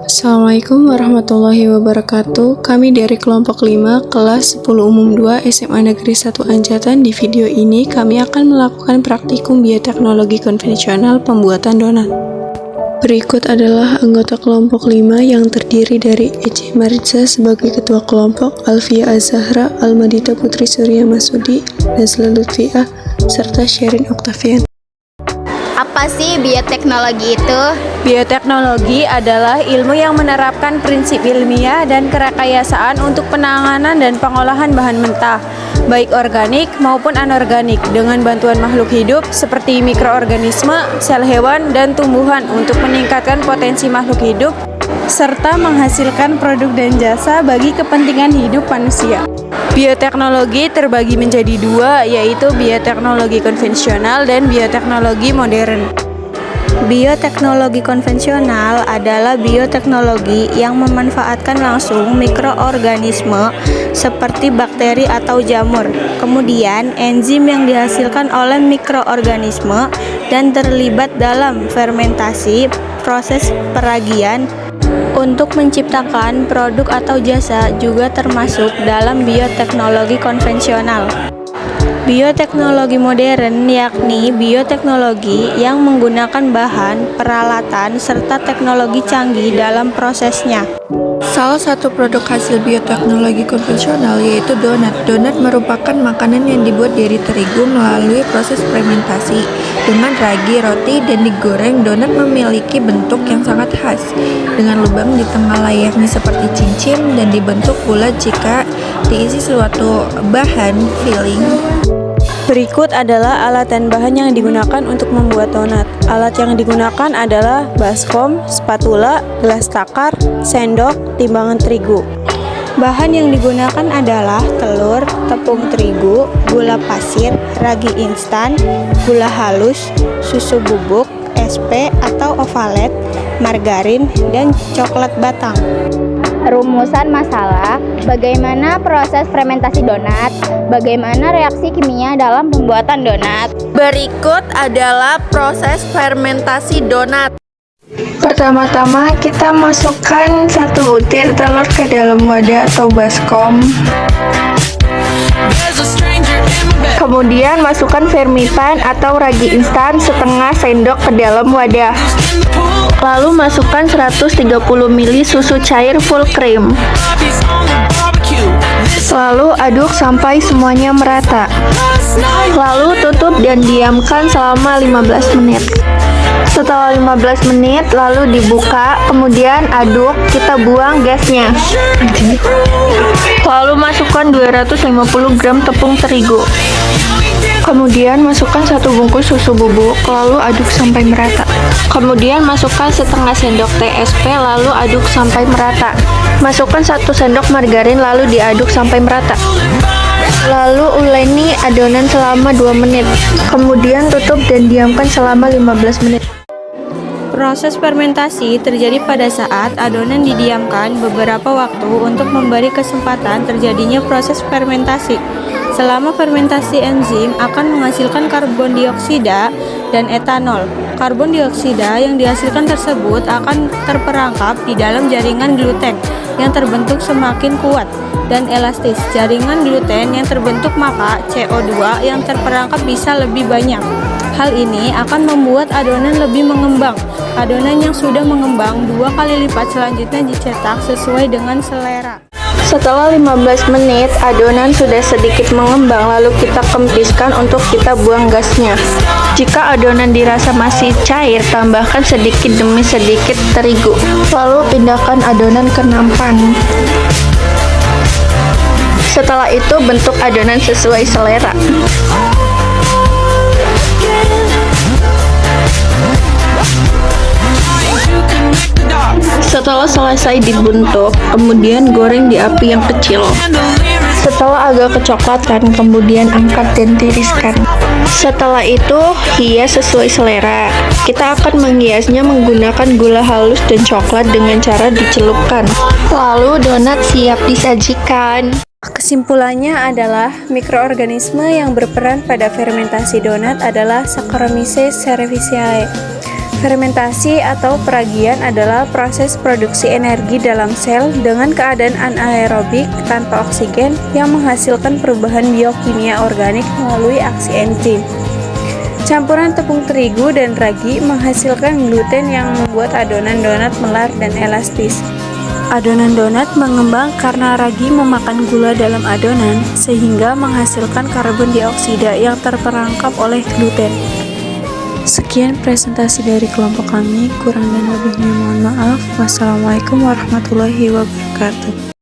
Assalamualaikum warahmatullahi wabarakatuh. Kami dari kelompok 5 kelas 10 umum 2 SMA Negeri 1 Anjatan. Di video ini kami akan melakukan praktikum bioteknologi konvensional pembuatan donat. Berikut adalah anggota kelompok 5 yang terdiri dari Ece Maritza sebagai ketua kelompok, Alfia Azahra, Almadita Putri Surya Masudi, Nazla Lutfiah, serta Sherin Oktavian. Apa sih bioteknologi itu? Bioteknologi adalah ilmu yang menerapkan prinsip ilmiah dan kerekayasaan untuk penanganan dan pengolahan bahan mentah, baik organik maupun anorganik, dengan bantuan makhluk hidup seperti mikroorganisme, sel hewan, dan tumbuhan untuk meningkatkan potensi makhluk hidup, serta menghasilkan produk dan jasa bagi kepentingan hidup manusia. Bioteknologi terbagi menjadi dua, yaitu bioteknologi konvensional dan bioteknologi modern. Bioteknologi konvensional adalah bioteknologi yang memanfaatkan langsung mikroorganisme seperti bakteri atau jamur, kemudian enzim yang dihasilkan oleh mikroorganisme dan terlibat dalam fermentasi, proses peragian, untuk menciptakan produk atau jasa juga termasuk dalam bioteknologi konvensional. Bioteknologi modern yakni bioteknologi yang menggunakan bahan, peralatan, serta teknologi canggih dalam prosesnya. Salah satu produk hasil bioteknologi konvensional yaitu donat. Donat merupakan makanan yang dibuat dari terigu melalui proses fermentasi dengan ragi, roti, dan digoreng. Donat memiliki bentuk yang sangat khas dengan lubang di tengah layarnya seperti cincin dan dibentuk bulat jika diisi suatu bahan filling. Berikut adalah alat dan bahan yang digunakan untuk membuat donat. Alat yang digunakan adalah baskom, spatula, gelas takar, sendok, timbangan terigu. Bahan yang digunakan adalah telur, tepung terigu, gula pasir, ragi instan, gula halus, susu bubuk, SP atau ovalet, margarin, dan coklat batang. Rumusan masalah, bagaimana proses fermentasi donat, bagaimana reaksi kimia dalam pembuatan donat. Berikut adalah proses fermentasi donat. Pertama-tama kita masukkan 1 butir telur ke dalam wadah atau baskom. Kemudian masukkan fermentan atau ragi instan setengah sendok ke dalam wadah. Lalu masukkan 130 ml susu cair full cream. Lalu aduk sampai semuanya merata. Lalu tutup dan diamkan selama 15 menit. Setelah 15 menit lalu dibuka, kemudian aduk, kita buang gasnya. Lalu masukkan 250 gram tepung terigu. Kemudian masukkan 1 bungkus susu bubuk, lalu aduk sampai merata. Kemudian masukkan setengah sendok teh SP, lalu aduk sampai merata. Masukkan 1 sendok margarin, lalu diaduk sampai merata. Lalu uleni adonan selama 2 menit. Kemudian tutup dan diamkan selama 15 menit. Proses fermentasi terjadi pada saat adonan didiamkan beberapa waktu untuk memberi kesempatan terjadinya proses fermentasi. Selama fermentasi, enzim akan menghasilkan karbon dioksida dan etanol. Karbon dioksida yang dihasilkan tersebut akan terperangkap di dalam jaringan gluten yang terbentuk semakin kuat dan elastis. Jaringan gluten yang terbentuk, maka CO2 yang terperangkap bisa lebih banyak. Hal ini akan membuat adonan lebih mengembang. Adonan yang sudah mengembang 2 kali lipat selanjutnya dicetak sesuai dengan selera. Setelah 15 menit, adonan sudah sedikit mengembang, lalu kita kempiskan untuk kita buang gasnya. Jika adonan dirasa masih cair, tambahkan sedikit demi sedikit terigu. Lalu pindahkan adonan ke nampan. Setelah itu bentuk adonan sesuai selera. Setelah selesai dibentuk, kemudian goreng di api yang kecil. Setelah agak kecoklatan, kemudian angkat dan tiriskan. Setelah itu, hias sesuai selera. Kita akan menghiasnya menggunakan gula halus dan coklat dengan cara dicelupkan. Lalu donat siap disajikan. Kesimpulannya adalah mikroorganisme yang berperan pada fermentasi donat adalah Saccharomyces cerevisiae. Fermentasi atau peragian adalah proses produksi energi dalam sel dengan keadaan anaerobik tanpa oksigen yang menghasilkan perubahan biokimia organik melalui aksi enzim. Campuran tepung terigu dan ragi menghasilkan gluten yang membuat adonan donat melar dan elastis. Adonan donat mengembang karena ragi memakan gula dalam adonan sehingga menghasilkan karbon dioksida yang terperangkap oleh gluten. Sekian presentasi dari kelompok kami, kurang dan lebihnya mohon maaf. Wassalamualaikum warahmatullahi wabarakatuh.